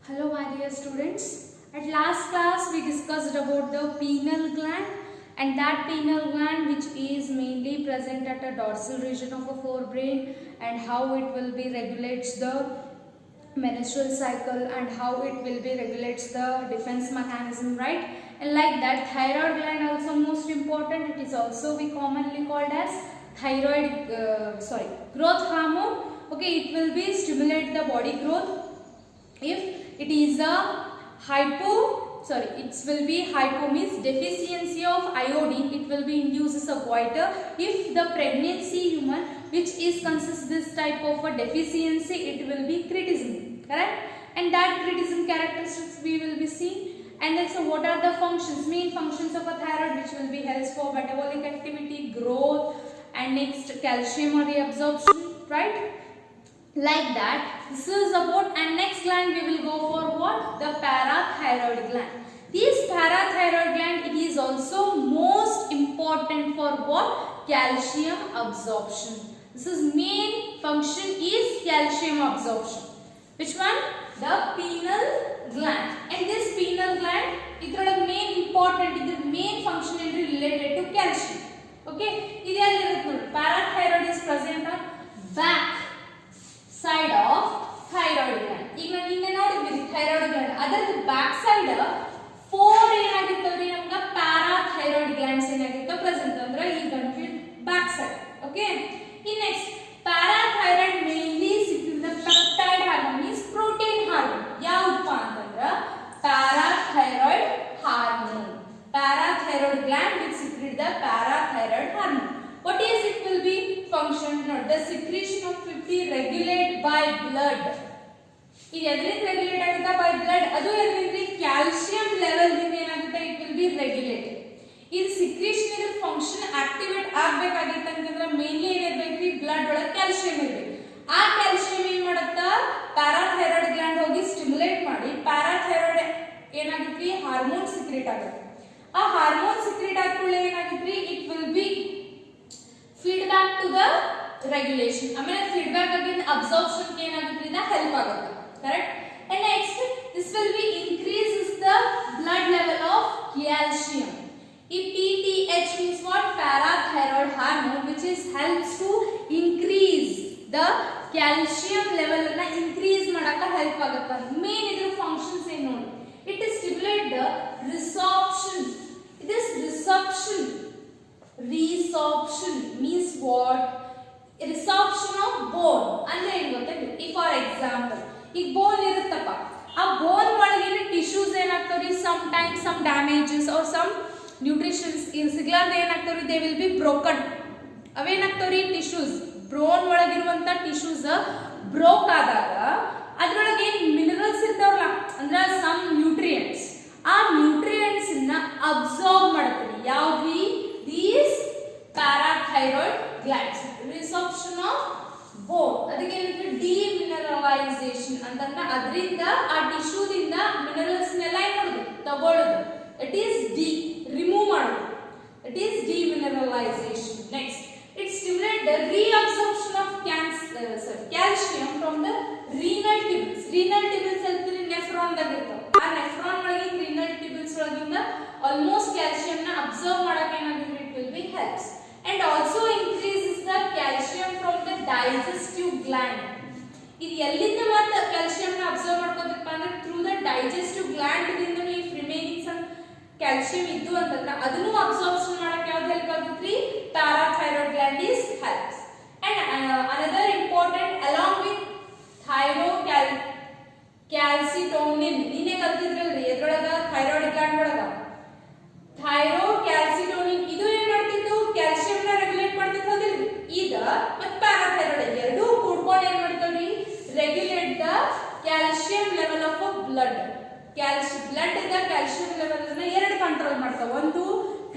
Hello my dear students. At last class we discussed about the pineal gland, and that pineal gland which is mainly present at a dorsal region of a forebrain, and how it will be regulates the menstrual cycle and how it will be regulates the defense mechanism, right? And like that, thyroid gland also most important. It is also we commonly called as thyroid growth hormone. Okay, it will be stimulate the body growth. If it is a it will be hypo means deficiency of iodine, it will be induces a goiter. If the pregnancy human which is consists this type of a deficiency, it will be kritism, correct? And that kritism characteristics we will be seeing. And then, so what are the functions, main functions of a thyroid, which will be helps for metabolic activity, growth, and next calcium or reabsorption, right? Like that, this is about. And next gland we will go for what? The parathyroid gland. This parathyroid gland, it is also most important for what? Calcium absorption. This is main function is calcium absorption. Which one? The pineal gland. And this pineal gland, idra main important, idra main function is related to calcium. Okay, parathyroid is present on back side of thyroid gland. ಈಗ ನಾನು ನಿನ್ನೆ ನೋಡಿದ್ವಿ thyroid gland, ಅದರ back side 4 ಏನಾಗಿರ್ತವ್ರಿ ನಮಗೆ parathyroid glands ಏನಾಗಿರ್ತವೆ present ಅಂದ್ರೆ ಈ ಗಂಟು back side. Okay, in next parathyroid mainly ಸಿಕ್ಕಿದ peptide hormone means protein hormone. ಯಾವಪ್ಪ ಅಂತಂದ್ರೆ parathyroid hormone. Parathyroid gland will secrete the parathyroid hormone. What is it will be function? Not the secretion of 50 regulate by blood. ಇದು ಎದರಿಂದ regulate ಆಗುತ್ತೆ? By blood. ಅದು ಎದರಿಂದ? Calcium level ದಿಂದ ಏನಾಗುತ್ತೆ? It will B regulated. ಇದು secretion ಇದ್ರ function activate ಆಗಬೇಕಾಗಿತ್ತು ಅಂತಂದ್ರೆ mainly ಏನಿರಬೇಕ್ರಿ? Blood ಒಳಗೆ ಕ್ಯಾಲ್ಸಿಯಂ ಇರಬೇಕು. ಆ ಕ್ಯಾಲ್ಸಿಯಂ ಏನ್ ಮಾಡುತ್ತಾ? ಪ್ಯಾರಾಥೈರಾಯ್ಡ್ ಗ್ಲ್ಯಾಂಡ್ ಹೋಗಿ ಸ್ಟಿಮ್ಯುಲೇಟ್ ಮಾಡಿ ಪ್ಯಾರಾಥೈರಾಯ್ಡ್ ಏನಾಗುತ್ತೆ? ಹಾರ್ಮೋನ್ ಸಿಕ್ರೇಟ್ ಆಗುತ್ತೆ. ಆ ಹಾರ್ಮೋನ್ ಸಿಕ್ರೇಟ್ ಆದ್ಮೇಲೆ ಏನಾಗುತ್ತೆ? It will B feedback to the regulation. ಆಮೇಲೆ feedback again absorption ಗೆ ಏನಾಗುತ್ತೆ? ಇದು ಹೆಲ್ಪ್ ಆಗುತ್ತೆ, correct? And next this will be increases the blood level of calcium. PTH means what? Parathyroid hormone, which is helps to increase the calcium level ಅನ್ನ increase ಮಾಡಕ help ಆಗುತ್ತೆ. Main ಇದ್ರ functions ಏನು ನೋಡಿ? It is stimulate the resorption. This resorption means what? Resorption of bone. ಅಂದ್ರೆ ಏನು ಗೊತ್ತಾ? if for example ಈಗ ಬೋನ್ ಇರುತ್ತಪ್ಪ, ಆ ಬೋನ್ ಒಳಗಿನ ಟಿಶ್ಯೂಸ್ ಏನಾಗ್ತಾವ್ರಿ? sometimes some damages or some nutritions ಸಿಗ್ಲಾರ್ದೆ ಏನಾಗ್ತಾವ್ರಿ? they will be broken. ಅವೇನಾಗ್ತಾವ್ರಿ? ಟಿಶ್ಯೂಸ್ ಬೋನ್ ಒಳಗಿರುವಂತ ಟಿಶ್ಯೂಸ್ ಬ್ರೋಕ್ ಆದಾಗ ಅದ್ರೊಳಗೆ ಏನು ಮಿನರಲ್ಸ್ ಇರ್ತಾವಲ್ಲ, ಅಂದ್ರೆ ಸಮ್ ನ್ಯೂಟ್ರಿಯೆಂಟ್ಸ್, ಆ ನ್ಯೂಟ್ರಿಯೆಂಟ್ಸ್ ನ ಅಬ್ಸಾರ್ಬ್ ಮಾಡ್ತೀವಿ. ಯಾವ್ದು? these parathyroid glands. Resorption of bone. ಅದಕ್ಕೆ ಏನಂದ್ರೆ ಡಿಮಿನರಲೈಸೇಷನ್ ಅಂತಂದ್ರೆ ಅದರಿಂದ ಆ ಟಿಶ್ಯೂ ದಿಂದ ಮಿನರಲ್ಸ್ ನೆಲ್ಲ ಏನು ಮಾಡೋದು? ತಗೊಳ್ಳೋದು. ಇಟ್ ಈಸ್ ರಿಮೂವ್ ಮಾಡೋದು. It is demineralisation. Next it stimulate the reabsorption of calcium from the renal tubules. Renal tubules ಅಂದ್ರೆ ನೆಫ್ರಾನ್ ದಾಗ ಇರ್ತಾವ. ಆ ನೆಫ್ರಾನ್ ಒಳಗೆ renal tubules ಒಳಗಿಂದ ಆಲ್ಮೋಸ್ಟ್ ಕ್ಯಾಲ್ಸಿಯಂ ನ ಅಬ್ಸರ್ವ್ ಮಾಡಕ್ಕೆ ಏನಾಗುತ್ತೆ? it will be helps. And also increases the calcium from the digestive gland. ಇದು ಎಲ್ಲಿಂದ ಮತ್ತೆ ಕ್ಯಾಲ್ಸಿಯಂ ನ ಅಬ್ಸರ್ವ್ ಮಾಡ್ಕೋಬೇಕಪ್ಪ ಅಂದ್ರೆ ಥ್ರೂ ದ ಡೈಜೆಸ್ಟಿವ್ ಗ್ಲ್ಯಾಂಡ್ ದಿಂದ ಈ ರಿಮೈನಿಂಗ್ ಸಮ್ ಕ್ಯಾಲ್ಸಿಯಂ ಇದ್ದು ಅಂತಂದ್ರೆ ಅದನ್ನು ಅಬ್ಸಾರ್ಪ್ಷನ್ ಮಾಡಕ್ಕೆ ಯಾವ್ದು ಹೆಲ್ಪ್ ಆಗುತ್ತೆ? Parathyroid gland is helps. And another important along with calcitonin, ನಿನ್ನೆ ಕಲ್ತಿದ್ರಲ್ರಿ ಎದ್ರೊಳಗ ಥೈರಾಯ್ಡ್ ಗ್ಲ್ಯಾಂಡ್ ಒಳಗ calcitonin ಇದು ಏನ್ ಮಾಡ್ತಿತ್ತು? ಕ್ಯಾಲ್ಸಿಯಂ ನ ರೆಗ್ಯುಲೇಟ್ ಮಾಡ್ತಿತ್ತು, ಹೌದಿಲ್ರಿ? ಈಗ ಮತ್ತೆ ಪ್ಯಾರಾಥೈರಾಯ್ಡ್ ಎರಡೂ ಕೂಡ್ಕೊಂಡು ಏನ್ ಮಾಡ್ತಾವ್ರಿ? Regulate the calcium level of blood. Blood ಇದ್ದ ಕ್ಯಾಲ್ಸಿಯಂ ಲೆವೆಲ್ ಅನ್ನ ಎರಡು ಕಂಟ್ರೋಲ್ ಮಾಡ್ತಾವ. ಒಂದು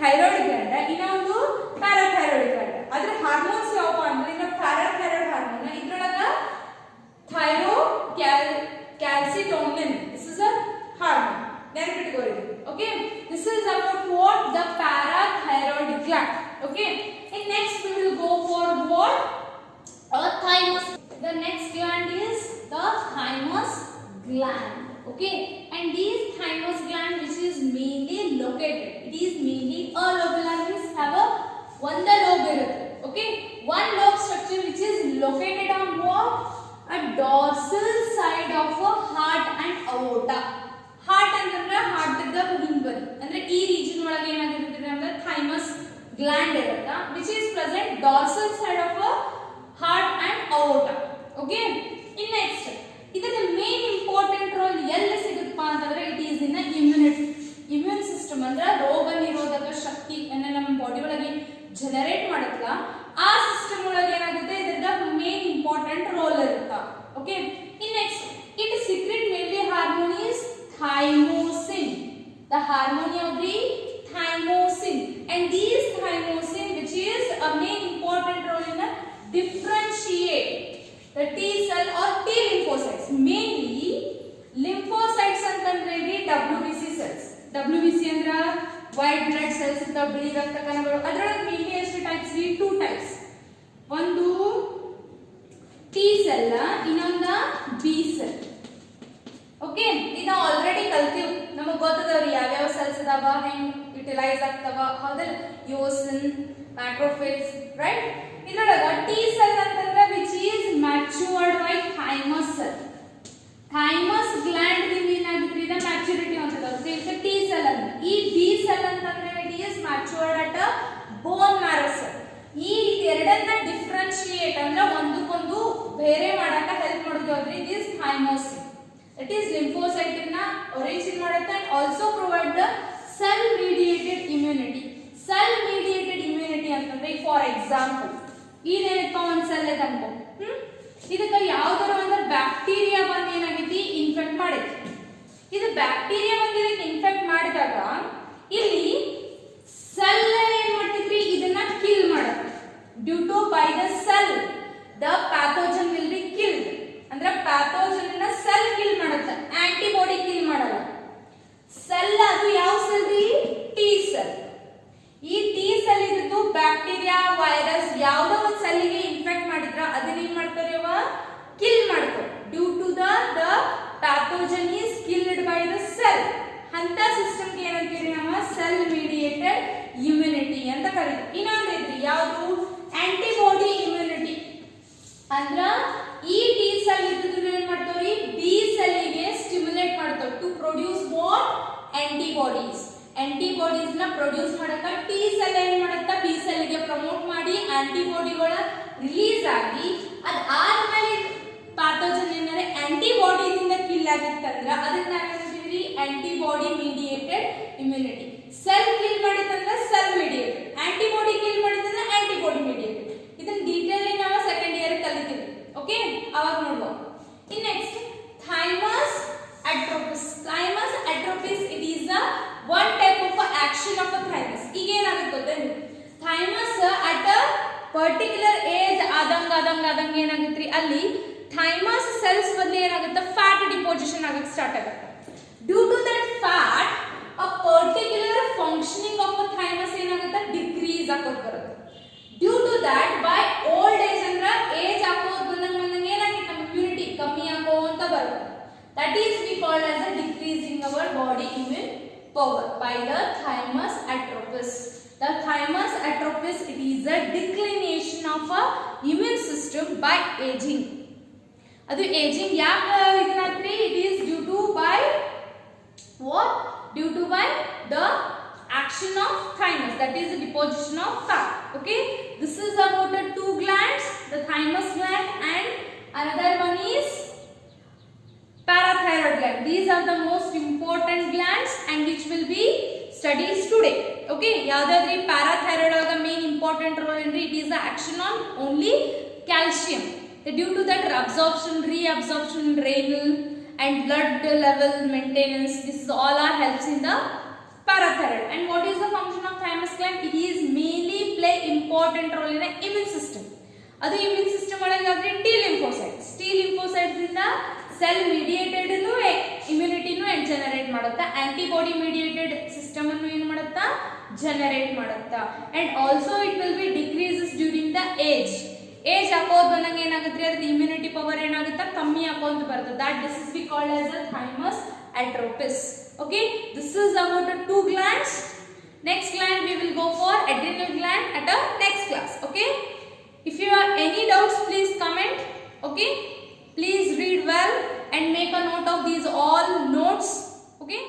ಥೈರಾಯ್ಡ್ ಗ್ಲ್ಯಾಂಡ್, ಇನ್ನೊಂದು ಪ್ಯಾರಾಥೈರಾಯ್ಡ್ ಗ್ಲ್ಯಾಂಡ್. ಅದ್ರ ಹಾರ್ಮೋನ್ಸ್ ಯಾವಪ್ಪ ಅಂದ್ರೆ ಈಗ ಪ್ಯಾರಾಥೈರಾಯ್ಡ್ ಹಾರ್ಮೋನ್ ಇದ್ರೊಳಗ calcitonin, this is a hormone. ನೆನಪಿಟ್ಕೊಳ್ಳಿ. Okay, this is about what? The parathyroid gland. Okay, and next we will go for what? A thymus. The next gland is the thymus gland. Okay, and this thymus gland which is mainly located, it is mainly a lobular, means have a one the lobe irutte. Okay, one lobe structure which is located on what? A dorsal side of a heart and aorta. Heart ಅಂತಂದ್ರೆ heart the ಹಿಂಬದಿ ಅಂದ್ರೆ ಈ region ಒಳಗೆ ಏನಾಗಿರುತ್ತೆ ಅಂದ್ರೆ thymus gland ಇರುತ್ತೆ which is present dorsal side of a heart and aorta. Okay, in next ಇದರ main important roll ಎಲ್ಲಿ ಸಿಗುತ್ತಪ್ಪ ಅಂತಂದ್ರೆ it is in immunity. Immune system ಅಂದ್ರೆ ರೋಗ ನಿರೋಧಕ ಶಕ್ತಿ ಅನ್ನ ನಮ್ಮ ಬಾಡಿ ಒಳಗೆ ಜನರೇಟ್ ಮಾಡುತ್ತಲ್ಲ ಆ ಸಿಸ್ಟಮ್ ಒಳಗೆ ಏನಾಗುತ್ತೆ ಇದರ ಮೇನ್ ಇಂಪಾರ್ಟೆಂಟ್ ರೋಲ್ ಇರುತ್ತೆ. Okay, in next it secret mainly hormone is thymosin, the hormone of the thymosin, and these thymosin which is a main important role in differentiate the T cell or T lymphocytes, mainly lymphocytes ಅಂತಂದ್ರೆ WBC cells. WBC ಅಂದ್ರೆ white blood cells ಅಂತ ಬಿಳಿ ರಕ್ತ ಕಣಗಳು. ಅದರೊಳಗೆ mainly ಎಷ್ಟು types? 2 types. ಒಂದು T cell, ಇನ್ನೊಂದು B cell. ಓಕೆ, ಇದು ಆಲ್ರೆಡಿ ಕಲ್ತೀವಿ, ನಮಗೆ ಗೊತ್ತದವ್ರಿ ಯಾವ್ಯಾವ ಸೆಲ್ಸ್ ಅದಾವ, ಹೆಂಗ್ ಯುಟಿಲೈಸ್ ಆಗ್ತಾವ, ಹೌದಲ್ಲ? Eosin, macrophage, right? ಇದರೊಳಗ ಟಿ ಸೆಲ್ ಅಂತಂದ್ರೆ which is matured by thymus cell. Thymus gland ದಿಂದ ಏನಾಗುತ್ತೆ ಇದ ಮ್ಯಾಚುರಿಟಿ ಅಂತದ. ಓಕೆ, ಇದು ಟಿ ಸೆಲ್ ಅಂತ. ಈ ಬಿ ಸೆಲ್ ಅಂತಂದ್ರೆ it is matured at bone marrow cell. ಈ ಎರಡನ್ನ ಡಿಫರೆನ್ಶಿಯೇಟ್ ಅಂದ್ರೆ ಒಂದಕ್ಕೊಂದು ಬೇರೆ ಮಾಡಕ ಹೆಲ್ಪ್ ಮಾಡೋದು it is thymosin. It is lymphocyte na origin ಮಾಡುತ್ತೆ and also provide the cell mediated immunity. Cell mediated immunity ಅಂತಂದ್ರೆ for example ಇದೇನಪ್ಪ ಒಂದು ಸೆಲ್ ಇದೆ ಅನ್ಕೋ, ಇದಕ್ಕೆ ಯಾವ್ದಾರ ಒಂದು ಬ್ಯಾಕ್ಟೀರಿಯಾ ಬಂದು ಏನಾಗೈತಿ ಇನ್ಫೆಕ್ಟ್ ಮಾಡೈತಿ. ಇದು ಬ್ಯಾಕ್ಟೀರಿಯಾ ಬಂದು ಇದಕ್ಕೆ ಇನ್ಫೆಕ್ಟ್ ಮಾಡಿದಾಗ ಇಲ್ಲಿ ಸೆಲ್ ಏನ್ ಮಾಡ್ತೈತ್ರಿ ಇದನ್ನ ಕಿಲ್ ಮಾಡುತ್ತೆ. Due to by the cell the pathogen will be killed. ಅಂದ್ರೆ ಪ್ಯಾಥೋಜನ್ ಅನ್ನ ಸೆಲ್ ಕಿಲ್ ಮಾಡುತ್ತೆ, ಆಂಟಿಬಾಡಿ ಕಿಲ್ ಮಾಡಲ್ಲ. ಸೆಲ್ ಅದು ಯಾವ ಸೆಲ್ ರೀ? T cell. ಈ ಟಿ ಸೆಲ್ ಇದ್ದು ಬ್ಯಾಕ್ಟೀರಿಯಾ ವೈರಸ್ ಯಾವ್ದೋ ಒಂದು ಸೆಲ್ಗೆ ಇನ್ಫೆಕ್ಟ್ ಮಾಡಿದ್ರ ಅದನ್ನ ಏನ್ ಮಾಡ್ತಾರೆ ಅವ ಕಿಲ್ ಮಾಡ್ತಾರೆ. Due to the pathogen is killed by the cell. ಅಂತ ಸಿಸ್ಟಮ್ ಗೆ ಏನಂತೀವಿ ನಾವು? ಸೆಲ್ ಮೀಡಿಯೇಟೆಡ್ ಇಮ್ಯುನಿಟಿ ಅಂತ ಕರೀತೀವಿ. ಇನ್ನೊಂದು ಐತ್ರಿ ಯಾವುದು? Antibody immunity. ಅಂದ್ರ ಈ ಟಿ ಸೆಲ್ ಇದ್ದಿದ್ದು ಏನ್ ಮಾಡ್ತಾವ್ರಿ? ಬಿ ಸೆಲ್ ಗೆ ಸ್ಟಿಮ್ಯುಲೇಟ್ ಮಾಡ್ತಾವ to produce what? Antibodies. Antibodies ನ ಪ್ರೊಡ್ಯೂಸ್ ಮಾಡಕ ಟಿ ಸೆಲ್ ಏನ್ ಮಾಡುತ್ತಾ? ಬಿ ಸೆಲ್ ಗೆ ಪ್ರಮೋಟ್ ಮಾಡಿ ಆಂಟಿಬಾಡಿಗಳ ರಿಲೀಸ್ ಆಗಿ ಅದಾದ್ಮೇಲೆ ಪ್ಯಾಥೋಜನ್ ಏನಾದ್ರೆ ಆಂಟಿಬಾಡಿ ದಿಂದ ಕಿಲ್ ಆಗಿತ್ತಂದ್ರ ಅದನ್ನ ನಾವೇಂತೀವಿ? Antibody mediated immunity. Cell kill ಮಾಡಿದಂದ್ರೆ ಸೆಲ್ ಮೀಡಿಯೇಟೆಡ್, ಆಂಟಿಬಾಡಿ ಕಿಲ್ ಮಾಡಿದಂದ್ರೆ ಆಂಟಿಬಾಡಿ ಮೀಡಿಯೇಟೆಡ್. ಇದನ್ನ ಡೀಟೇಲ್ ನಾವು ಸೆಕೆಂಡ್ ಇಯರ್ ಕಲಿತೀವಿ. ಓಕೆ, ಅವಾಗ ನೋಡುವ. In next thymus atrophies. Thymus atrophies it is a one type of action of a thymus. ಈಗ ಏನಾಗುತ್ತೆ ಗೊತ್ತೇನು? Thymus at a particular age ಆದಂಗ ಏನಾಗುತ್ತೆ ಅಲ್ಲಿ ಥೈಮಸ್ ಸೆಲ್ಸ್ ಬದಲು ಏನಾಗುತ್ತೆ? ಫ್ಯಾಟ್ ಡಿಪೋಸಿಷನ್ ಆಗಕ್ಕೆ ಸ್ಟಾರ್ಟ್ ಆಗುತ್ತೆ. Due to that fat a particular functioning of a thymus ಏನಾಗುತ್ತೆ? ಡಿಕ್ರೀಸ್ ಆಗೋದು ಬರುತ್ತೆ. Due to that by old age ಅಂದ್ರೆ ಏಜ್ ಆಗೋದು ಬಂದಂಗೆ ಏನಾಗುತ್ತೆ? ನಮ್ಮ ಇಮ್ಯುನಿಟಿ ಕಮ್ಮಿ ಆಗೋಂತ ಬರುತ್ತೆ. That is we called as a decreasing our body immune power by the thymus atrophies. The thymus atropis it is a declination of a immune system by aging. ಅದು aging ಯಾಕೆ ಇದನ್ನಾತ್ರಿ? It is due to by what? Due to by the action of thymus, that is the deposition of fat. Okay, this is about the two glands, the thymus gland and another one is parathyroid gland. These are the most important glands and which will be studies today. Okay, ಯಾವ್ದಾದ್ರಿ parathyroid ಒಳಗ main important role ಏನ್ರಿ? It is the action on only calcium. Due to that absorption, reabsorption, renal and blood level maintenance, this is all are helps in the parathyroid. And what is the function of thymus gland? It is mainly play important role in the immune system. ಅದು immune system ಒಳಗಾದ್ರೆ T lymphocytes. T lymphocytes ಇಂದ cell mediated ಇಮ್ಯುನಿಟಿನೂ generate ಮಾಡುತ್ತಾ, antibody mediated system ಅನ್ನು ಏನು ಮಾಡುತ್ತಾ? Generate ಮಾಡುತ್ತಾ. And also it will be decreases during the age. Age ಹಾಕೋದು ಬಂದಂಗೆ ಏನಾಗುತ್ತೆ ಅದ್ರ ಇಮ್ಯುನಿಟಿ ಪವರ್ ಏನಾಗುತ್ತೆ ಕಮ್ಮಿ ಹಾಕೋದು ಬರುತ್ತೆ. That this is be called as a thymus atropis. Okay, this is about the two glands. Next gland we will go for adrenal gland at a next class. Okay, if you have any doubts please comment. Okay, please read well and make a note of these all notes. Okay.